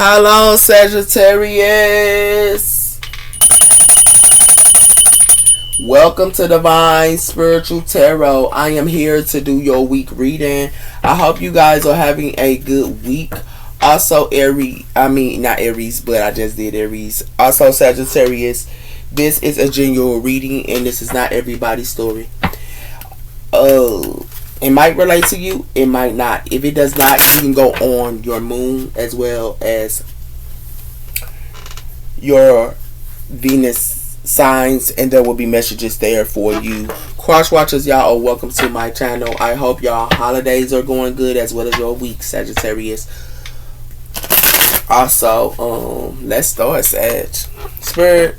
Hello, Sagittarius. Welcome to Divine Spiritual Tarot. I am here to do your week reading. I hope you guys are having a good week. Also, not Aries, but I just did Aries. Also, Sagittarius, this is a general reading, and this is not everybody's story. It might relate to you, it might not. If it does not, you can go on your moon as well as your Venus signs, and there will be messages there for you. Cross watchers, y'all are welcome to my channel. I hope y'all holidays are going good as well as your week, Sagittarius. Also, let's start, Sag. Spirit,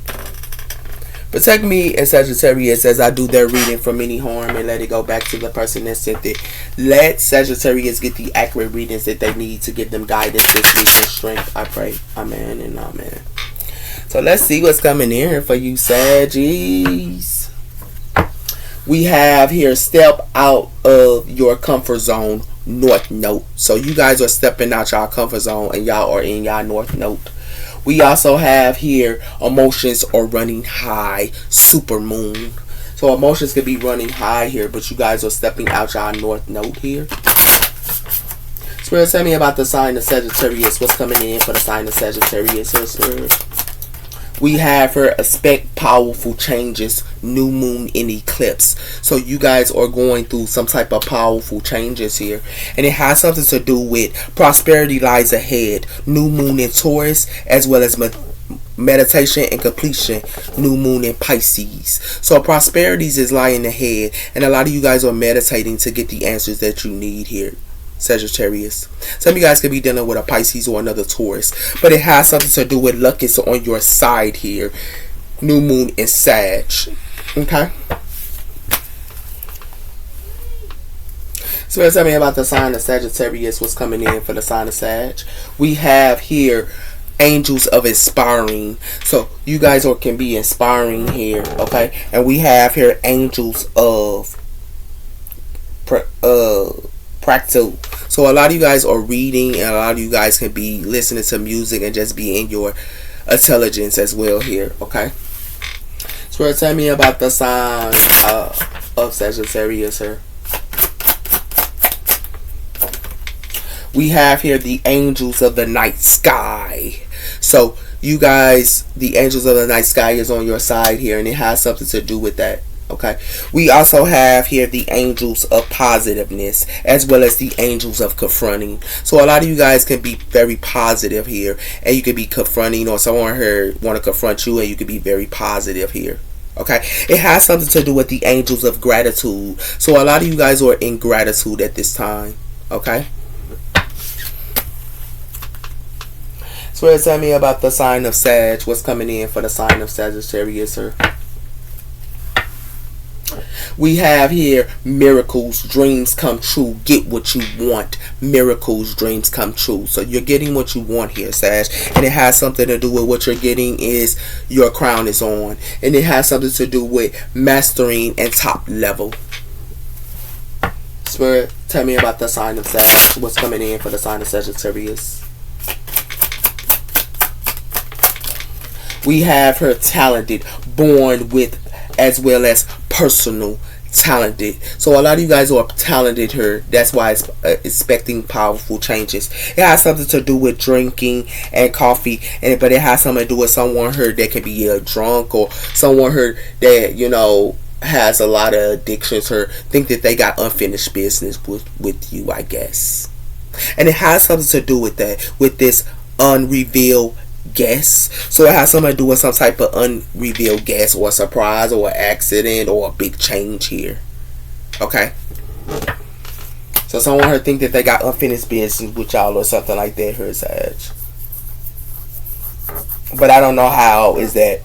protect me and Sagittarius as I do their reading from any harm, and let it go back to the person that sent it. Let Sagittarius get the accurate readings that they need to give them guidance this week and strength. I pray. Amen and amen. So let's see what's coming in for you, Saggies. We have here, step out of your comfort zone, North Node. So you guys are stepping out y'all comfort zone and y'all are in y'all North Node. We also have here, emotions are running high, super moon. So emotions could be running high here, but you guys are stepping out y'all North Node here. Spirit, tell me about the sign of Sagittarius. What's coming in for the sign of Sagittarius here, Spirit? We have here, expect powerful changes, new moon in eclipse. So you guys are going through some type of powerful changes here. And it has something to do with prosperity lies ahead, new moon in Taurus, as well as meditation and completion, new moon in Pisces. So prosperities is lying ahead, and a lot of you guys are meditating to get the answers that you need here, Sagittarius. Some of you guys could be dealing with a Pisces or another Taurus, but it has something to do with luck is on your side here, new moon in Sag. Okay, so tell me about the sign of Sagittarius. What's coming in for the sign of Sag? We have here angels of inspiring. So you guys can be inspiring here, okay? And we have here angels of practical. So a lot of you guys are reading, and a lot of you guys can be listening to music and just be in your intelligence as well here, okay? So tell me about the sign of Sagittarius here. We have here the angels of the night sky. So you guys, the angels of the night sky is on your side here, and it has something to do with that. Okay, we also have here the angels of positiveness as well as the angels of confronting. So a lot of you guys can be very positive here, and you could be confronting, or someone here want to confront you, and you could be very positive here. Okay, it has something to do with the angels of gratitude. So a lot of you guys are in gratitude at this time. Okay, so tell me about the sign of Sag. What's coming in for the sign of Sagittarius, sir? We have here miracles, dreams come true, get what you want. Miracles, dreams come true. So you're getting what you want here, Sag. And it has something to do with what you're getting is your crown is on. And it has something to do with mastering and top level. Spirit, tell me about the sign of Sag. What's coming in for the sign of Sagittarius? We have her talented, born with, as well as personal talented. So a lot of you guys are talented here. That's why it's expecting powerful changes. It has something to do with drinking and coffee, but it has something to do with someone here that can be a drunk, or someone here that, you know, has a lot of addictions here, think that they got unfinished business with you, I guess. And it has something to do with that, with this unrevealed guess. So it has something to do with some type of unrevealed guess, or a surprise, or an accident, or a big change here. Okay, so someone here think that they got unfinished business with y'all or something like that here, Sag. But I don't know how is that.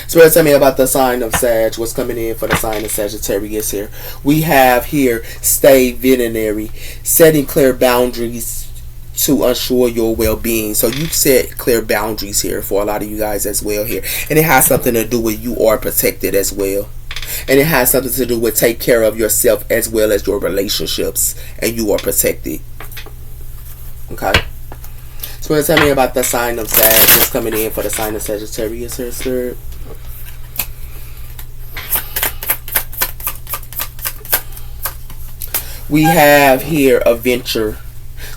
So tell me about the sign of Sag. What's coming in for the sign of Sagittarius here? We have here stay visionary, setting clear boundaries to ensure your well-being. So you set clear boundaries here for a lot of you guys as well here, and it has something to do with you are protected as well. And it has something to do with take care of yourself as well as your relationships, and you are protected. Okay. So tell me about the sign of Sag that's coming in for the sign of Sagittarius here, Spirit. We have here a venture.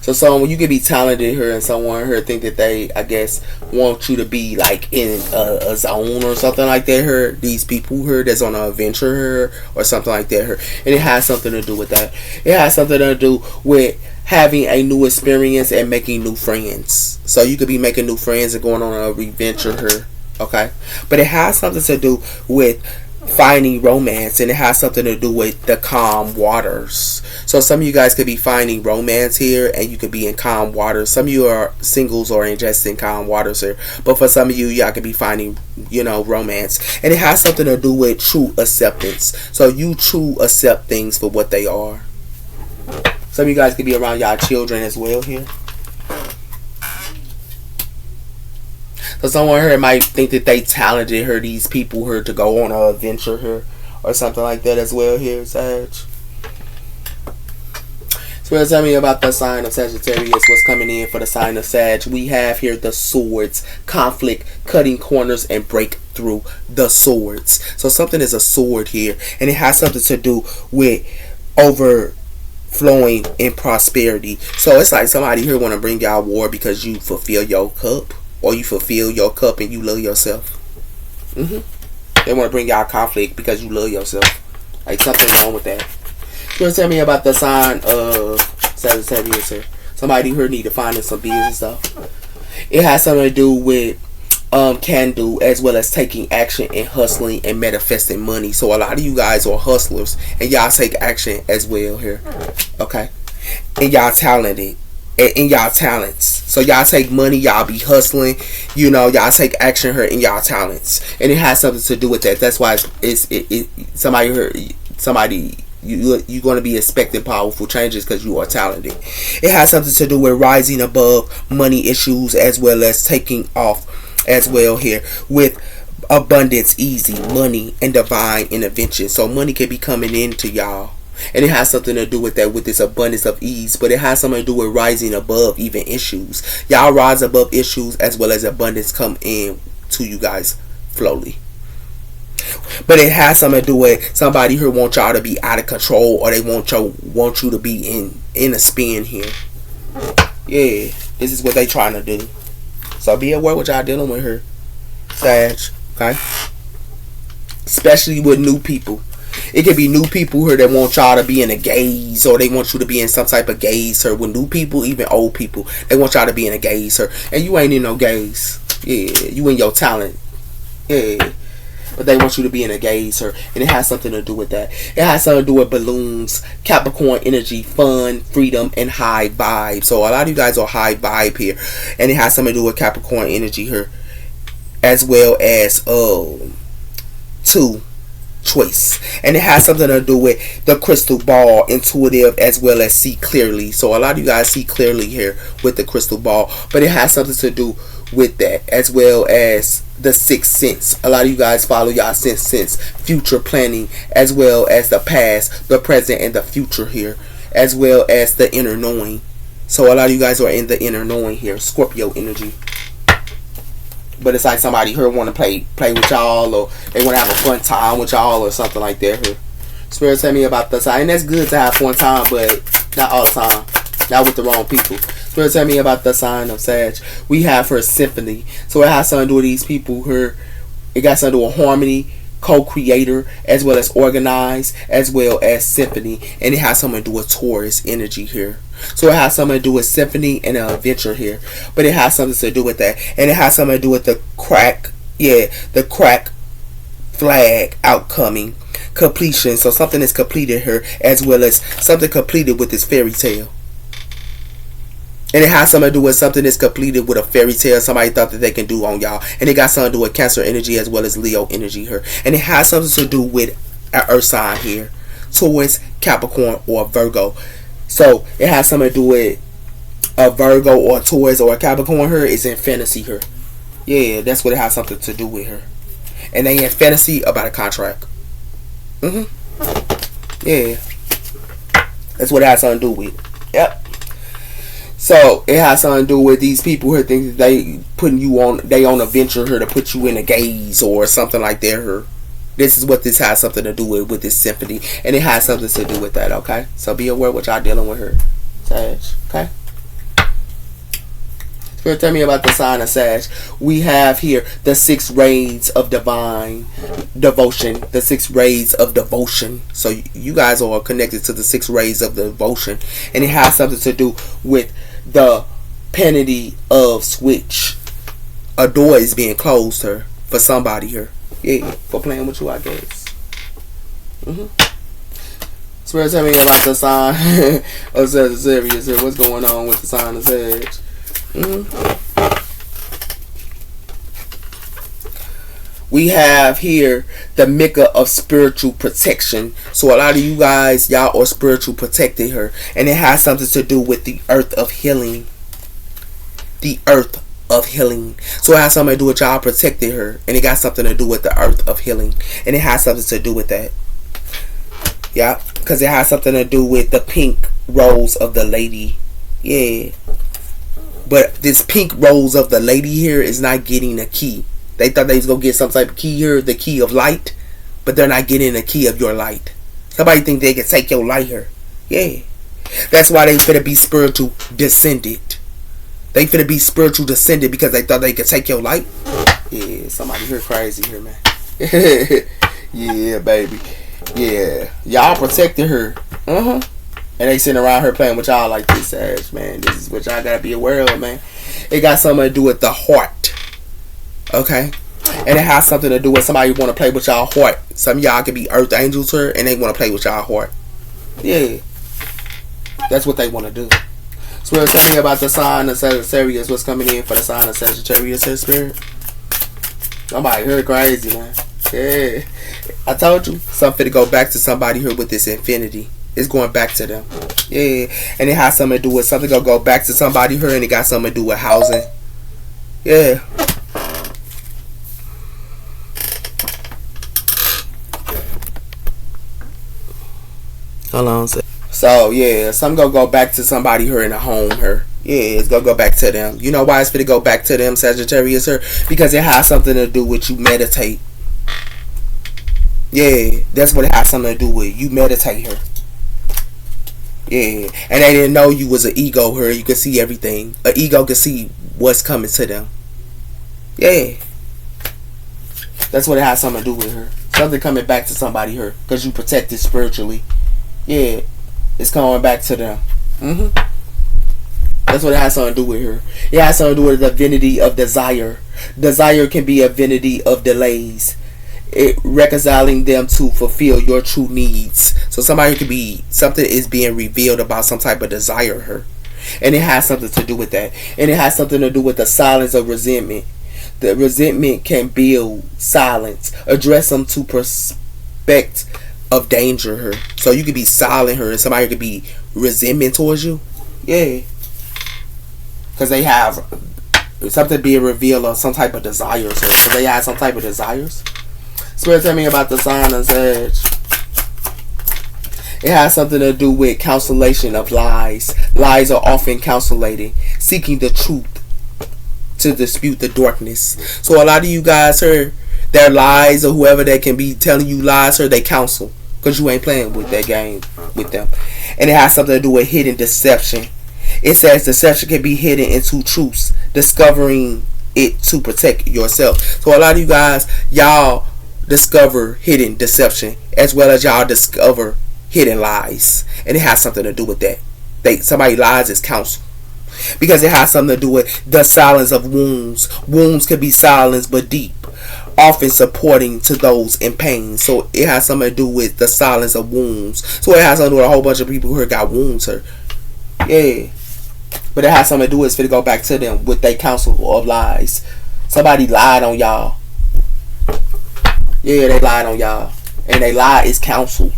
So someone, you could be talented here, and someone here think that they, I guess, want you to be like in a zone or something like that here. These people here that's on a venture here or something like that here. And it has something to do with that. It has something to do with having a new experience and making new friends. So you could be making new friends and going on a adventure here. Okay? But it has something to do with finding romance, and it has something to do with the calm waters. So some of you guys could be finding romance here, and you could be in calm waters. Some of you are singles or just in calm waters here, but for some of you, y'all could be finding, romance, and it has something to do with true acceptance. So you true accept things for what they are. Some of you guys could be around y'all children as well here. So someone here might think that they talented her, these people here, to go on an adventure here or something like that as well here, Sag. So tell me about the sign of Sagittarius, what's coming in for the sign of Sag. We have here the swords, conflict, cutting corners, and break through the swords. So something is a sword here, and it has something to do with overflowing in prosperity. So it's like somebody here want to bring y'all war because you fulfill your cup. Or you fulfill your cup and you love yourself. They want to bring y'all conflict because you love yourself. Like something wrong with that. You tell me about the sign of Sagittarius here. Somebody here need to find some business stuff. It has something to do with can do, as well as taking action and hustling and manifesting money. So a lot of you guys are hustlers and y'all take action as well here. Okay? And y'all talented. In y'all talents. So y'all take money, y'all be hustling, y'all take action here in y'all talents. And it has something to do with that. That's why you're going to be expecting powerful changes because you are talented. It has something to do with rising above money issues, as well as taking off as well here with abundance, easy money, and divine intervention. So money can be coming into y'all. And it has something to do with that, with this abundance of ease. But it has something to do with rising above even issues. Y'all rise above issues, as well as abundance come in to you guys slowly. But it has something to do with somebody who want y'all to be out of control, or they want you to be in a spin here. Yeah, this is what they trying to do. So be aware what y'all dealing with here, Sag. Okay, especially with new people. It could be new people here that want y'all to be in a gaze, or they want you to be in some type of gaze here. With new people, even old people, they want y'all to be in a gaze here, and you ain't in no gaze. Yeah, you in your talent. Yeah, but they want you to be in a gaze here, and it has something to do with that. It has something to do with balloons, Capricorn energy, fun, freedom, and high vibe. So a lot of you guys are high vibe here, and it has something to do with Capricorn energy here, as well as choice. And it has something to do with the crystal ball, intuitive, as well as see clearly. So a lot of you guys see clearly here with the crystal ball, but it has something to do with that, as well as the sixth sense. A lot of you guys follow y'all sixth sense, future planning, as well as the past, the present, and the future here, as well as the inner knowing. So a lot of you guys are in the inner knowing here, Scorpio energy. But it's like somebody here want to play with y'all, or they want to have a fun time with y'all, or something like that here. Spirit, tell me about the sign. And that's good to have fun time, but not all the time. Not with the wrong people. Spirit, tell me about the sign of Sag. We have her symphony. So it has something to do with these people here. It got something to do with harmony, co-creator, as well as organize, as well as symphony. And it has something to do with Taurus energy here. So it has something to do with symphony and an adventure here. But it has something to do with that. And it has something to do with the crack flag outcoming completion. So something is completed here, as well as something completed with this fairy tale. And it has something to do with something that's completed with a fairy tale somebody thought that they can do on y'all. And it got something to do with Cancer energy, as well as Leo energy here. And it has something to do with an earth sign here, Taurus, Capricorn, or Virgo. So it has something to do with a Virgo or a Taurus or a Capricorn here is in fantasy here. Yeah, that's what it has something to do with her. And they in fantasy about a contract. Yeah. That's what it has something to do with. Yep. So it has something to do with these people here think that they putting you on, they on a venture here to put you in a gaze or something like that here. This is what this has something to do with this symphony, and it has something to do with that. Okay, so be aware what y'all dealing with her, Sag. Okay. Spirit, tell me about the sign of Sag. We have here the 6 rays of divine devotion. The 6 rays of devotion. So you guys are connected to the 6 rays of devotion, and it has something to do with the penalty of switch. A door is being closed here for somebody here. Yeah, for playing with you, I guess. Spirit, tell me about the sign of Sagittarius here. What's going on with the sign of Sag? We have here the Mecca of spiritual protection. So a lot of you guys, y'all are spiritual protected here, and it has something to do with the earth of healing. The earth of healing. So it has something to do with y'all protected her, and it got something to do with the earth of healing, and it has something to do with that. Yeah, because it has something to do with the pink rose of the lady. Yeah. But this pink rose of the lady here is not getting a key. They thought they was going to get some type of key here, the key of light, but they're not getting the key of your light. Somebody think they can take your light here. Yeah. That's why they finna be spiritual descended. They finna be spiritual descended because they thought they could take your light. Yeah, somebody here crazy here, man. Yeah, baby. Yeah. Y'all protected her. And they sitting around her playing with y'all like this, Sag, man. This is what y'all gotta be aware of, man. It got something to do with the heart. Okay? And it has something to do with somebody who want to play with y'all heart. Some of y'all could be earth angels here, and they want to play with y'all heart. Yeah. That's what they want to do. So tell me about the sign of Sagittarius. What's coming in for the sign of Sagittarius here, Spirit? Somebody here crazy, man. Yeah. I told you. Something to go back to somebody here with this infinity. It's going back to them. Yeah. And it has something to do with something gonna go back to somebody here, and it got something to do with housing. Yeah. Hold on. So yeah, something gonna go back to somebody here in a home here. Yeah, it's gonna go back to them. You know why it's gonna go back to them, Sagittarius here? Because it has something to do with you meditate. Yeah, that's what it has something to do with. You meditate here. Yeah, and they didn't know you was an ego here. You could see everything. An ego could see what's coming to them. Yeah, that's what it has something to do with her. Something coming back to somebody here because you protected spiritually. Yeah, it's coming back to them. That's what it has something to do with her. It has something to do with the divinity of desire. Desire can be a divinity of delays. It reconciling them to fulfill your true needs. So somebody could be, something is being revealed about some type of desire her, and it has something to do with that, and it has something to do with the silence of resentment. The resentment can build silence. Address them to prospect of danger her. So you could be silent her, and somebody could be resentment towards you. Yeah, because they have something being revealed of some type of desires her. So they have some type of desires. Spirit, tell me about the sign of Sag. It has something to do with consolation of lies. Lies are often consolated, seeking the truth to dispute the darkness. So a lot of you guys here, their lies or whoever that can be telling you lies here, they counsel because you ain't playing with that game with them. And it has something to do with hidden deception. It says deception can be hidden into truths, discovering it to protect yourself. So a lot of you guys, y'all discover hidden deception as well as y'all discover hidden lies, and it has something to do with that. Somebody lies is counsel because it has something to do with the silence of wounds. Wounds can be silenced but deep, often supporting to those in pain. So it has something to do with the silence of wounds. So it has something to do with a whole bunch of people who got wounds here. Yeah, but it has something to do with it's to go back to them with their counsel of lies. Somebody lied on y'all. Yeah, they lied on y'all, and they lie is counseled.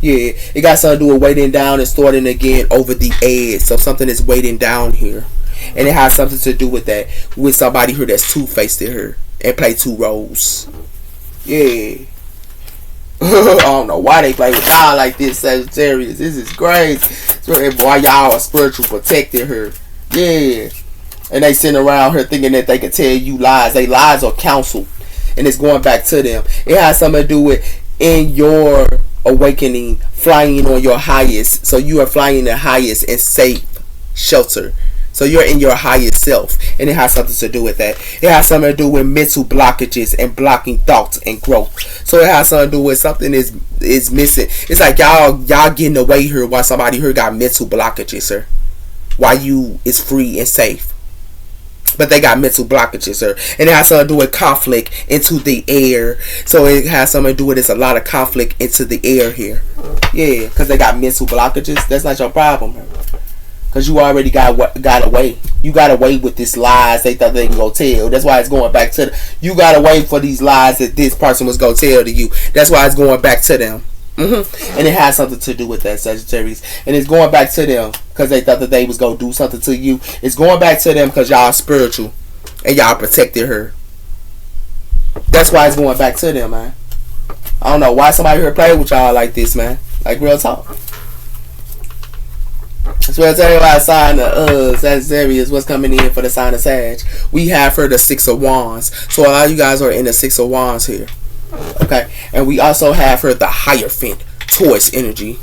Yeah, it got something to do with waiting down and starting again over the edge. So something is waiting down here, and it has something to do with that, with somebody here that's two-faced here and play two roles. Yeah, I don't know why they play with y'all like this, Sagittarius. This is crazy. So, boy, y'all are spiritual protecting her. Yeah. And they sitting around her thinking that they can tell you lies. They lies are counsel. And it's going back to them. It has something to do with in your awakening, flying on your highest. So you are flying the highest and safe shelter. So you're in your highest self. And it has something to do with that. It has something to do with mental blockages and blocking thoughts and growth. So it has something to do with something is missing. It's like y'all getting away here while somebody here got mental blockages, sir. While you is free and safe. But they got mental blockages, sir. And it has something to do with conflict into the air. So it has something to do with it's a lot of conflict into the air here. Yeah, because they got mental blockages. That's not your problem, man. Because you already got away. You got away with these lies they thought they can go tell. That's why it's going back to you got away for these lies that this person was going to tell to you. That's why it's going back to them. And it has something to do with that, Sagittarius. And it's going back to them because they thought that they was going to do something to you. It's going back to them because y'all spiritual and y'all protected her. That's why it's going back to them, man. I don't know why somebody here play with y'all like this, man. Like real talk. That's what I tell you about sign of Sagittarius. What's coming in for the sign of Sag? We have her the 6 of Wands. So a lot of you guys are in the 6 of Wands here. Okay, and we also have her the Hierophant, Taurus energy.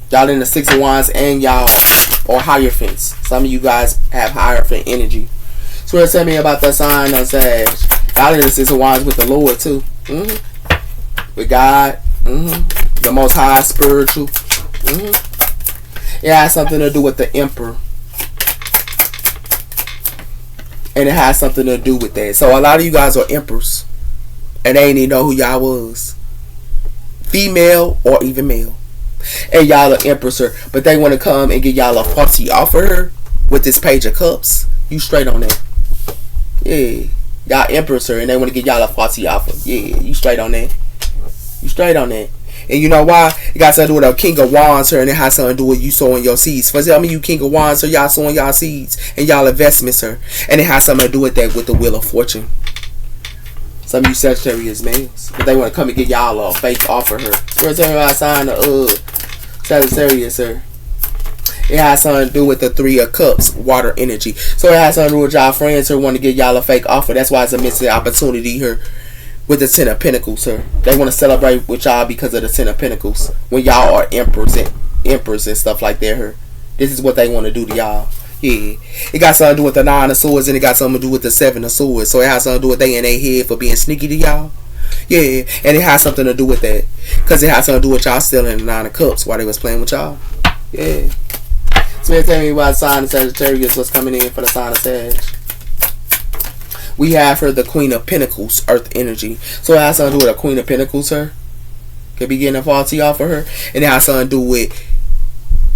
Y'all in the 6 of Wands and y'all are Hierophants. Some of you guys have Hierophant energy. So tell me about that sign of Sag. Y'all in the 6 of Wands with the Lord too. With God. The Most High, spiritual. It has something to do with the Emperor. And it has something to do with that. So a lot of you guys are emperors. And they ain't even know who y'all was. Female or even male. And y'all are empress her. But they want to come and get y'all a faulty offer her with this Page of Cups. You straight on that. Yeah. Y'all empress her and they want to get y'all a faulty offer. Yeah. You straight on that. You straight on that. And you know why? It got something to do with a King of Wands here, and it has something to do with you sowing your seeds. For tell me you King of Wands, so y'all sowing y'all seeds and y'all investments here. And it has something to do with that with the Wheel of Fortune. Some of you Sagittarius males. But they want to come and get y'all a fake offer here. So tell me about sign of Sagittarius here. It has something to do with the 3 of Cups, water energy. So it has something to do with y'all friends who want to get y'all a fake offer. That's why it's a missing opportunity here. With the 10 of Pentacles, sir. They want to celebrate with y'all because of the 10 of Pentacles. When y'all are emperors and stuff like that here. This is what they want to do to y'all. Yeah. It got something to do with the 9 of Swords and it got something to do with the 7 of Swords. So it has something to do with they in their head for being sneaky to y'all. Yeah. And it has something to do with that. Because it has something to do with y'all stealing the 9 of Cups while they was playing with y'all. Yeah. So tell me about sign of Sagittarius. What's coming in for the sign of Sag? We have her the Queen of Pentacles, Earth energy. So it has something to do with a Queen of Pentacles, her. Could be getting a faulty off of her. And it has something to do with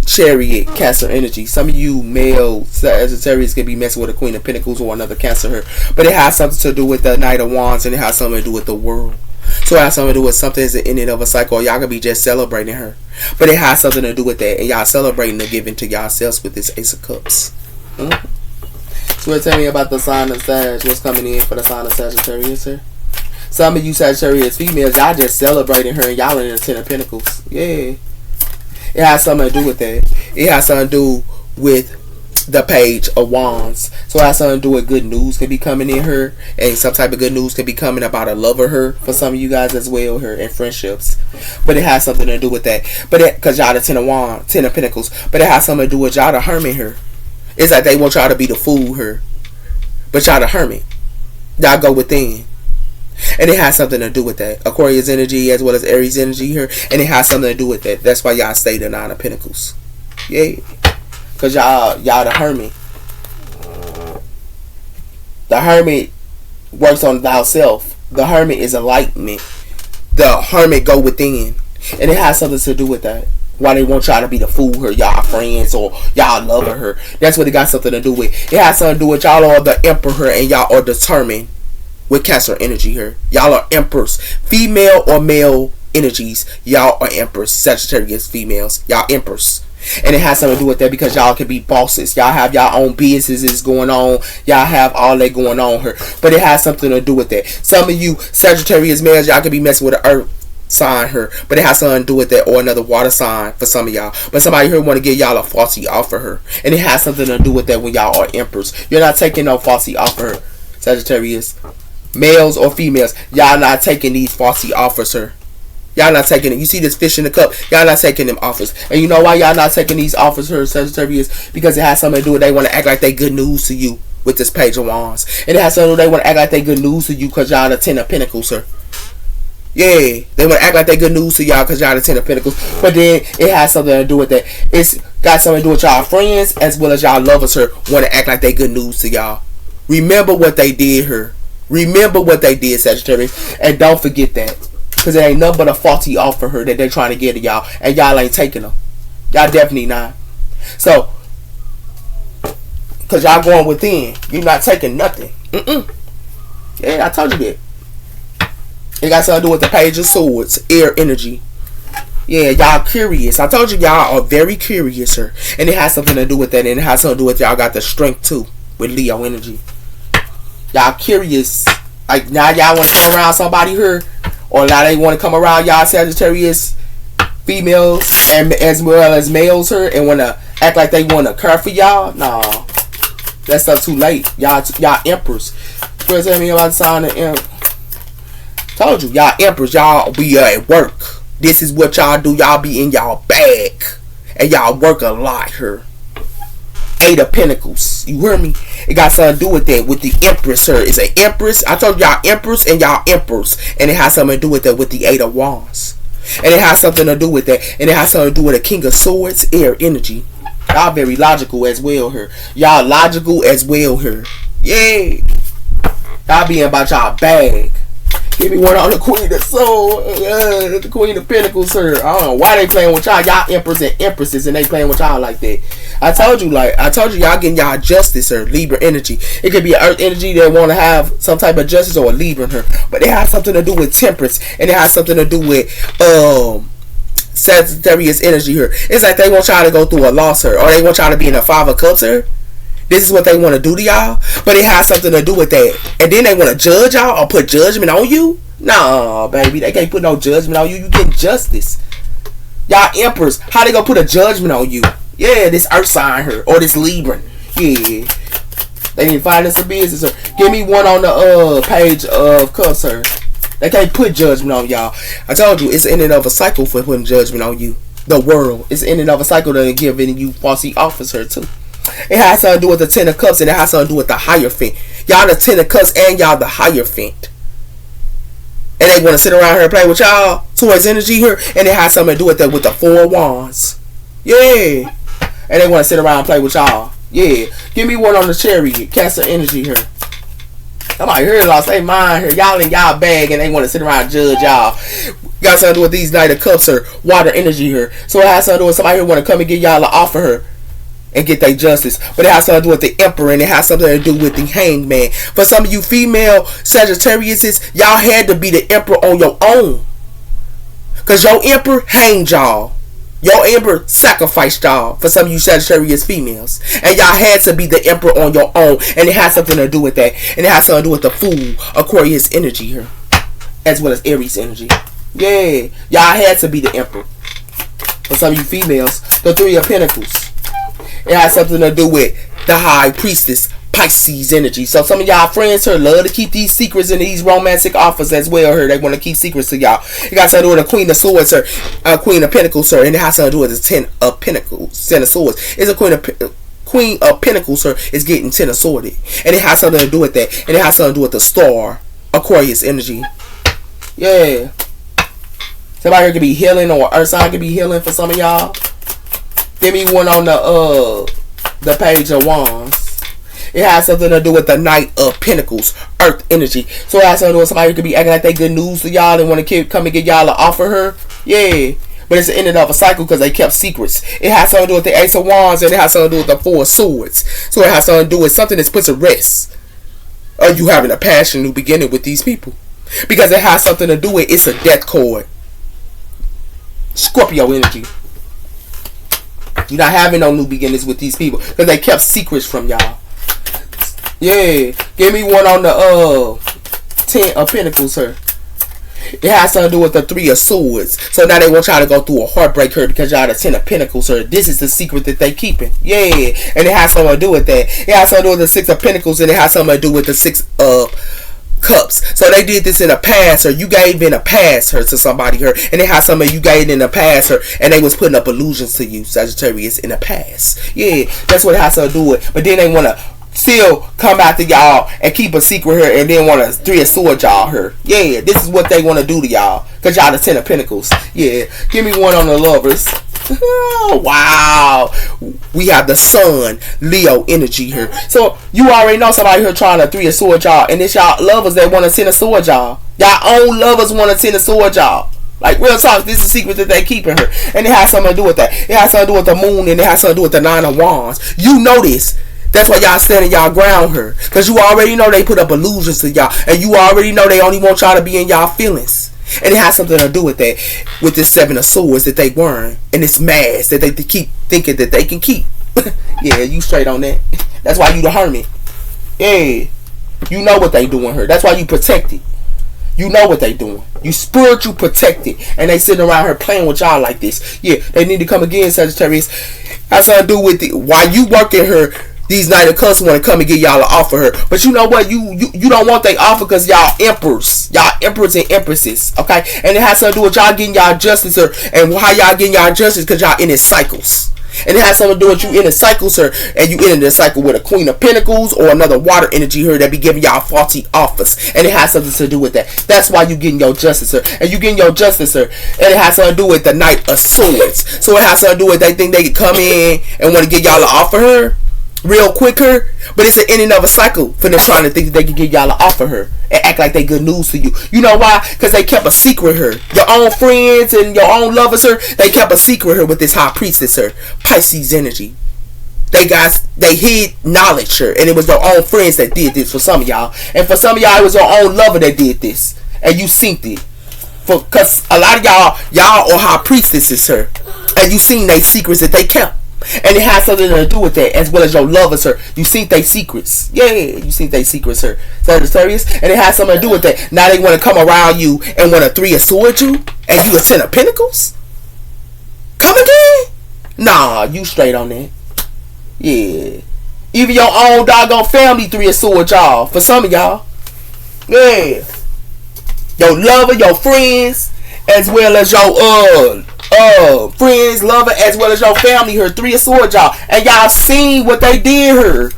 Chariot, Cancer energy. Some of you male Sagittarius could be messing with a Queen of Pentacles or another Cancer her. But it has something to do with the Knight of Wands and it has something to do with the world. So it has something to do with something that's the ending of a cycle. Y'all could be just celebrating her. But it has something to do with that. And y'all celebrating the giving to yourselves with this Ace of Cups. So tell me about the sign of Sag. What's coming in for the sign of Sagittarius here? Some of you Sagittarius females, y'all just celebrating her and y'all in the 10 of Pentacles. Yeah. It has something to do with that. It has something to do with the Page of Wands. So it has something to do with good news can be coming in her. And some type of good news can be coming about a lover her for some of you guys as well her and friendships. But it has something to do with that. But because y'all the 10 of Wands, 10 of Pentacles. But it has something to do with y'all the Hermit her. It's like they want y'all to be the fool here. But y'all the Hermit. Y'all go within. And it has something to do with that. Aquarius energy as well as Aries energy here. And it has something to do with that. That's why y'all stay the 9 of Pentacles. Yeah. Because y'all the Hermit. The Hermit works on thyself. The Hermit is enlightenment. The Hermit go within. And it has something to do with that. Why they want y'all to be the fool her, y'all friends or y'all lover her. That's what it got something to do with. It has something to do with y'all are the emperor and y'all are determined with Cancer energy here. Y'all are emperors. Female or male energies. Y'all are emperors. Sagittarius females. Y'all emperors. And it has something to do with that because y'all can be bosses. Y'all have y'all own businesses going on. Y'all have all that going on here. But it has something to do with that. Some of you Sagittarius males, y'all could be messing with an earth sign here. But it has something to do with that, or another water sign for some of y'all. But somebody here want to give y'all a falsy offer here. And it has something to do with that when y'all are emperors. You're not taking no falsy offer here, Sagittarius. Males or females, y'all not taking these falsy offers here. Y'all not taking it. You see this fish in the cup. Y'all not taking them offers. And you know why y'all not taking these offers here, Sagittarius? Because it has something to do with they want to act like they good news to you with this Page of Wands. And it has something to do with they want to act like they good news to you because y'all the Ten of Pentacles, sir. Yeah, they want to act like they good news to y'all because y'all the Ten of Pentacles. But then it has something to do with that. It's got something to do with y'all friends as well as y'all lovers, sir. Want to act like they good news to y'all. Remember what they did here. Remember what they did, Sagittarius. And don't forget that. Because it ain't nothing but a faulty offer her that they're trying to get to y'all. And y'all ain't taking them. Y'all definitely not. So, because y'all going within. You're not taking nothing. Yeah, I told you that. It got something to do with the Page of Swords. Air energy. Yeah, y'all curious. I told you y'all are very curious, sir. And it has something to do with that. And it has something to do with y'all got the strength too. With Leo energy. Y'all curious. Like now y'all want to come around somebody here. Or now they want to come around y'all Sagittarius females and as well as males here and want to act like they want to care for y'all. Nah, that's not too late. Y'all emperors. What's that mean about the sign of emperor? Told you, y'all emperors. Y'all be at work. This is what y'all do. Y'all be in y'all bag and y'all work a lot here. Eight of Pentacles. You hear me? It got something to do with that. With the Empress here. It's an Empress. I told y'all Empress and y'all Emperors. And it has something to do with that with the Eight of Wands. And it has something to do with that. And it has something to do with a King of Swords. Air energy. Y'all very logical as well here. Y'all logical as well here. Yeah. Y'all being about y'all bag. Give me one on the Queen of Swords. The Queen of Pentacles here. I don't know why they playing with y'all. Y'all emperors and empresses and they playing with y'all like that. I told you y'all getting y'all justice or Libra energy. It could be an earth energy that want to have some type of justice or a Libra in her. But it has something to do with temperance. And it has something to do with Sagittarius energy here. It's like they want y'all to go through a loss here. Or they want y'all to be in a Five of Cups here. This is what they want to do to y'all. But it has something to do with that. And then they want to judge y'all or put judgment on you. Nah, baby. They can't put no judgment on you. You getting justice. Y'all emperors. How they gonna put a judgment on you? Yeah, this earth sign here. Or this Libra. Yeah. They need to find us a business, sir. Give me one on the Page of Cups, sir. They can't put judgment on y'all. I told you, it's in and of a cycle for putting judgment on you. The world. It's in and of a cycle to give you falsy offers here, too. It has something to do with the Ten of Cups and it has something to do with the Hierophant. Y'all the Ten of Cups and y'all the Hierophant. And they want to sit around here and play with y'all towards energy here. And it has something to do with that with the Four of Wands. Yeah. And they want to sit around and play with y'all. Yeah. Give me one on the Chariot. Cancer energy here. Somebody here lost their mind here. Y'all in y'all bag and they want to sit around and judge y'all. Got something to do with these Knight of Cups here. Water energy here. So it has something to do with somebody here want to come and get y'all an offer here. And get their justice. But it has something to do with the Emperor. And it has something to do with the Hangman. For some of you female Sagittariuses, y'all had to be the Emperor on your own. Because your Emperor hanged y'all. Your Emperor sacrificed y'all. For some of you Sagittarius females. And y'all had to be the Emperor on your own. And it has something to do with that. And it has something to do with the Fool, Aquarius energy here. As well as Aries energy. Yeah. Y'all had to be the Emperor. For some of you females, the Three of Pentacles. It has something to do with the High Priestess, Pisces energy. So some of y'all friends here love to keep these secrets and these romantic offers as well here. They want to keep secrets to y'all. It got something to do with the Queen of Swords, sir. Queen of Pentacles, sir. And it has something to do with the Ten of Pentacles, Ten of Swords. It's a Queen of Pentacles, sir, is getting Ten of Swords. And it has something to do with that. And it has something to do with the Star, Aquarius energy. Yeah. Somebody here could be healing or Earth sign could be healing for some of y'all. Give me one on the Page of Wands. It has something to do with the Knight of Pentacles, Earth energy. So it has something to do with somebody who could be acting like they good news to y'all and want to come and get y'all an offer her. Yeah. But it's the end of a cycle because they kept secrets. It has something to do with the Ace of Wands and it has something to do with the Four of Swords. So it has something to do with something that's put to rest. Are you having a passion new beginning with these people? Because it has something to do with it's a death card. Scorpio energy. You're not having no new beginnings with these people because they kept secrets from y'all. Yeah, give me one on the 10 of Pentacles, sir. It has something to do with the 3 of Swords. So now they want y'all to go through a heartbreak here because y'all the 10 of Pentacles, sir. This is the secret that they keeping. Yeah, and it has something to do with that. It has something to do with the 6 of Pentacles, and it has something to do with the 6 of Cups. So they did this in the past, or you gave in a past her to somebody her, and it has something you gave in the past her, and they was putting up illusions to you, Sagittarius, in the past. Yeah, that's what it has to do with. But then they want to still come after y'all and keep a secret here, and then want to 3 of Swords y'all her. Yeah, this is what they want to do to y'all, because y'all the 10 of Pentacles. Yeah, give me one on the Lovers. Oh, wow, we have the Sun, Leo energy here. So you already know somebody here trying to 3 of Swords y'all, and it's y'all lovers that want to 10 of Swords y'all. Y'all own lovers want to 10 of Swords y'all. Like, real talk, this is the secret that they keeping her, and it has something to do with that. It has something to do with the moon, and it has something to do with the 9 of Wands. You know this. That's why y'all standing y'all ground her, because you already know they put up illusions to y'all, and you already know they only want y'all to be in y'all feelings. And it has something to do with that, with this 7 of Swords that they wearing, and this mask that they keep thinking that they can keep. Yeah, you straight on that. That's why you the Hermit. Yeah, you know what they doing her. That's why you protected. You know what they doing. You spiritual protected, and they sitting around here playing with y'all like this. Yeah, they need to come again, Sagittarius. Has something to do with it. While you working her, these Knight of Cups want to come and get y'all to offer her. But you know what? You don't want they offer because y'all emperors. Y'all emperors and empresses. Okay? And it has something to do with y'all getting y'all justice, sir. And how y'all getting y'all justice because y'all in its cycles. And it has something to do with you in a cycle, sir. And you in the cycle with a Queen of Pentacles or another water energy here that be giving y'all faulty offers. And it has something to do with that. That's why you getting your justice, sir. And you getting your justice, sir. And it has something to do with the Knight of Swords. So it has something to do with they think they can come in and want to get y'all to offer her real quicker, but it's the ending of a cycle for them trying to think that they can get y'all to offer her and act like they good news to you. You know why? Because they kept a secret her. Your own friends and your own lovers her, they kept a secret her with this High Priestess her. Pisces energy. They hid knowledge her, and it was their own friends that did this for some of y'all. And for some of y'all, it was your own lover that did this. And you synced it. Because a lot of y'all are High Priestesses her. And you seen they secrets that they kept. And it has something to do with that, as well as your lovers, sir. You see they secrets. Yeah, you see they secrets, sir. Sagittarius. And it has something to do with that. Now they want to come around you and want to 3 of Swords you, and you a 10 of Pentacles? Come again? Nah, you straight on that. Yeah. Even your own doggone family 3 of Swords y'all. For some of y'all. Yeah. Your lover, your friends, as well as your friends, lover, as well as your family here, 3 of Swords y'all, and y'all seen what they did her.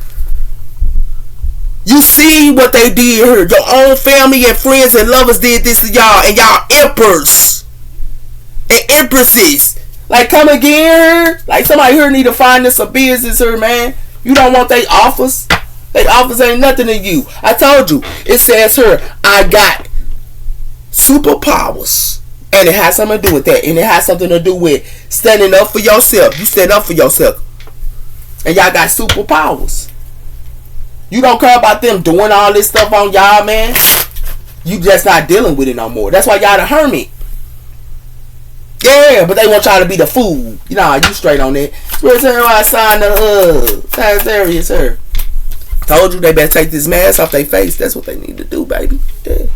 You see what they did her. Your own family and friends and lovers did this to y'all, and y'all emperors and empresses. Like, come again, like somebody here need to find us some business here, man. You don't want they offers. They offers ain't nothing to you. I told you. It says here, I got superpowers. And it has something to do with that. And it has something to do with standing up for yourself. You stand up for yourself. And y'all got superpowers. You don't care about them doing all this stuff on y'all, man. You just not dealing with it no more. That's why y'all the Hermit. Yeah, but they want y'all to be the fool. You know, you straight on that. Where's everybody sign the Sagittarius here? Told you they better take this mask off their face. That's what they need to do, baby. Yeah.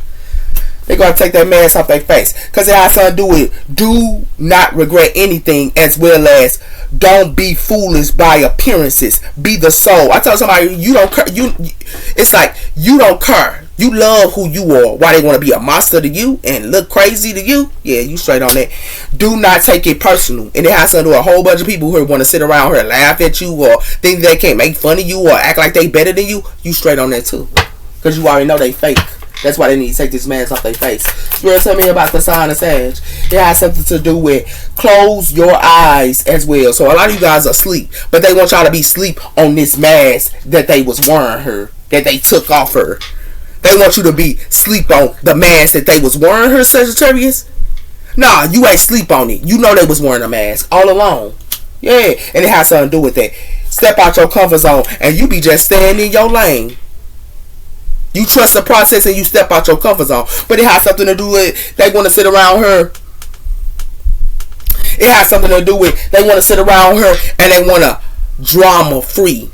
They're going to take that mask off their face. Because it has something to do with do not regret anything, as well as don't be foolish by appearances. Be the soul. I tell somebody, you don't care. It's like, you don't care. You love who you are. Why they want to be a monster to you and look crazy to you? Yeah, you straight on that. Do not take it personal. And it has something to do with a whole bunch of people who want to sit around here and laugh at you or think they can't make fun of you or act like they better than you. You straight on that too. Because you already know they fake. That's why they need to take this mask off their face. Spirit, tell me about the sign of Sag. It has something to do with close your eyes as well. So a lot of you guys are asleep, but they want y'all to be asleep on this mask that they was wearing her, that they took off her. They want you to be sleep on the mask that they was wearing her, Sagittarius. Nah, you ain't sleep on it. You know they was wearing a mask all along. Yeah, and it has something to do with that. Step out your comfort zone and you be just staying in your lane. You trust the process and you step out your comfort zone. But it has something to do with they want to sit around her It has something to do with they want to sit around her and they want to drama free.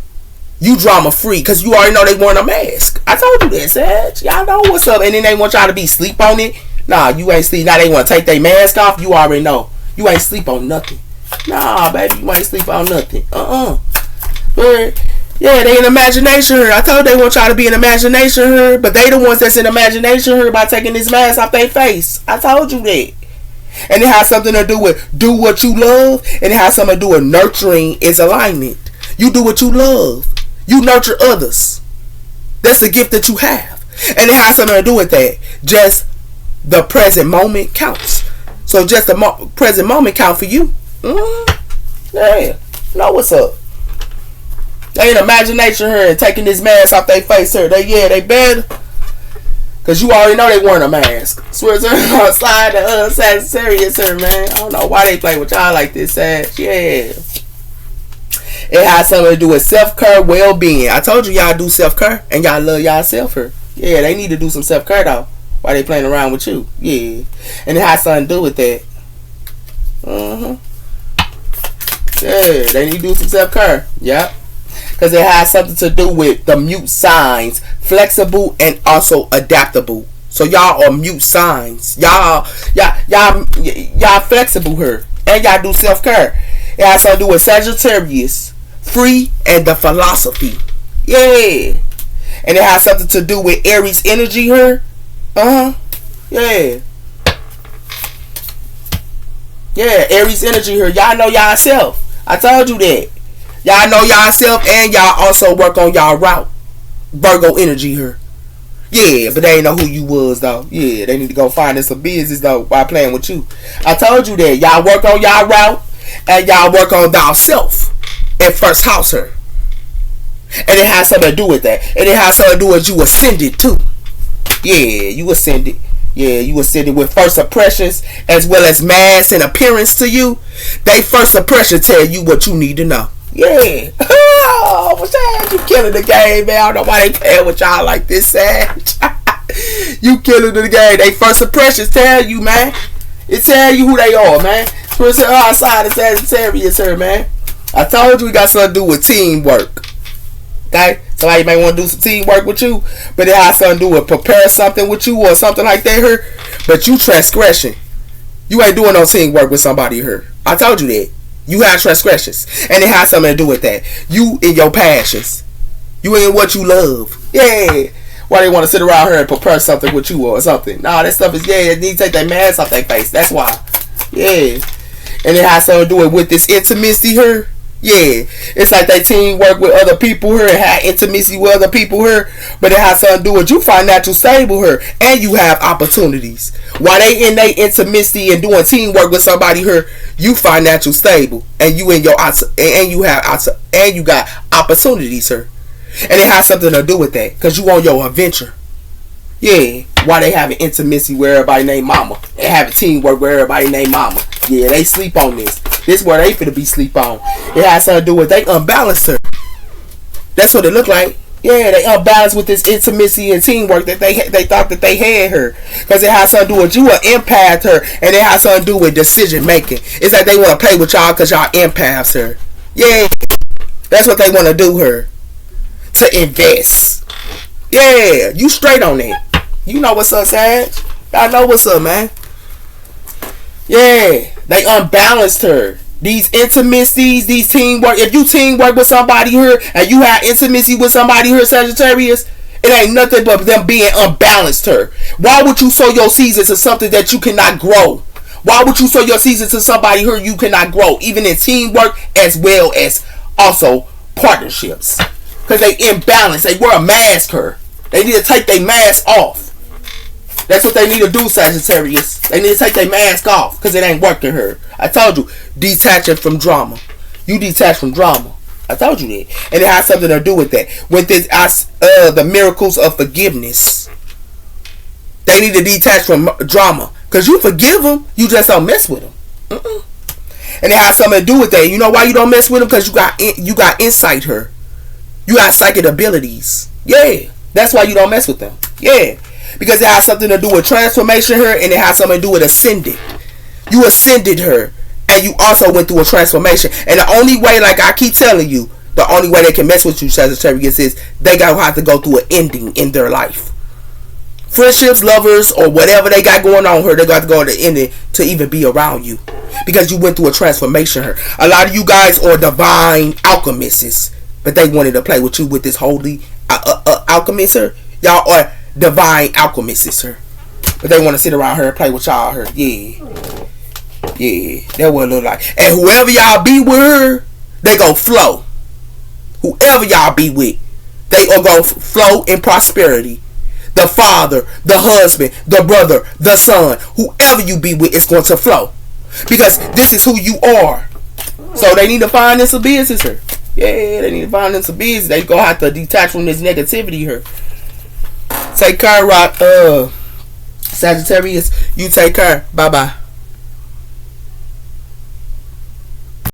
You drama free because you already know they wearing a mask. I told you that, Sag. Y'all know what's up. And then they want y'all to be sleep on it. Nah, you ain't sleep. Now they want to take their mask off. You already know. You ain't sleep on nothing. Nah, baby, you ain't sleep on nothing. But yeah, they in imagination her. I told they want y'all to be in imagination her, but they the ones that's in imagination her by taking this mask off their face. I told you that. And it has something to do with do what you love, and it has something to do with nurturing its alignment. You do what you love. You nurture others. That's the gift that you have. And it has something to do with that. Just the present moment counts. So just the present moment count for you. Yeah. Know what's up. They in imagination her and taking this mask off their face her. They better. Cause you already know they wearing a mask. Swear to her slide the Sagittarius her, man. I don't know why they play with y'all like this, Sag. Yeah. It has something to do with self-care, well-being. I told you y'all do self-care and y'all love y'all self-care. Yeah, they need to do some self-care though. Why they playing around with you? Yeah. And it has something to do with that. Yeah, they need to do some self-care. Yep. Because it has something to do with the mute signs. Flexible and also adaptable. So y'all are mute signs. Y'all flexible here. And y'all do self-care. It has something to do with Sagittarius. Free and the philosophy. Yeah. And it has something to do with Aries energy here. Yeah. Yeah, Aries energy here. Y'all know y'all self. I told you that. Y'all know y'all self and y'all also work on y'all route. Virgo energy here. Yeah, but they ain't know who you was though. Yeah, they need to go find some business though while playing with you. I told you that. Y'all work on y'all route and y'all work on y'all self in first house here. And it has something to do with that. And it has something to do with you ascended too. Yeah, you ascended. Yeah, you ascended with first impressions as well as mass and appearance to you. They first impression tell you what you need to know. Yeah. Oh, Sag, you killing the game, man. I don't know why they playing with y'all like this, Sag. You killing the game. They first impressions tell you, man. It tell you who they are, man. What's outside of Sagittarius here, man. I told you we got something to do with teamwork. Okay? Somebody may want to do some teamwork with you, but it has something to do with prepare something with you or something like that here. But you transgression. You ain't doing no teamwork with somebody here. I told you that. You have transgressions. And it has something to do with that. You in your passions. You in what you love. Yeah. Why they want to sit around here and prepare something with you or something. Nah, that stuff is, they need to take their mask off their face. That's why. Yeah. And it has something to do with this intimacy here. Yeah, it's like they teamwork with other people here and have intimacy with other people here, but it has something to do with you financial stable here, and you have opportunities. While they in their intimacy and doing teamwork with somebody here, you financial stable, and you in your and you got opportunities here, and it has something to do with that because you on your adventure. Yeah, why they having intimacy where everybody named mama and having teamwork where everybody named mama. Yeah, they sleep on this. This is where they finna be sleep on. It has something to do with they unbalanced her. That's what it looked like. Yeah, they unbalanced with this intimacy and teamwork that they thought that they had her. Because it has something to do with you, an empath her, and it has something to do with decision making. It's like they want to play with y'all because y'all empaths her. Yeah, that's what they want to do her. To invest. Yeah, you straight on that. You know what's up, Sag. Y'all know what's up, man. Yeah, they unbalanced her. These intimacies, these teamwork. If you teamwork with somebody here and you have intimacy with somebody here, Sagittarius, it ain't nothing but them being unbalanced her. Why would you sow your seeds into something that you cannot grow? Why would you sow your seeds into somebody here you cannot grow? Even in teamwork as well as also partnerships. Because they imbalanced. They wear a mask her. They need to take their mask off. That's what they need to do, Sagittarius. They need to take their mask off because it ain't working here. I told you, detaching from drama. You detach from drama. I told you that. And it has something to do with that. With this, the miracles of forgiveness. They need to detach from drama. Because you forgive them, you just don't mess with them. And it has something to do with that. You know why you don't mess with them? Because you got insight here. You got psychic abilities. Yeah. That's why you don't mess with them. Yeah. Because it has something to do with transformation here, and it has something to do with ascended. You ascended her, And you also went through a transformation. And the only way, like I keep telling you, the only way they can mess with you, Sagittarius, is they gotta have to go through an ending in their life. Friendships, lovers, or whatever they got going on here, they got to go to the ending to even be around you. Because you went through a transformation here. A lot of you guys are divine alchemists, but they wanted to play with you with this holy alchemist here. Y'all are divine alchemists here. But they want to sit around here and play with y'all here. Yeah. Yeah. That's what it look like. And whoever y'all be with her, they gonna flow. Whoever y'all be with, they are gonna flow in prosperity. The father, the husband, the brother, the son, whoever you be with is going to flow. Because this is who you are. So they need to find this a business here. Yeah, they need to find this a business. They gonna have to detach from this negativity here. Take care, Rock. Sagittarius, you take care. Bye bye.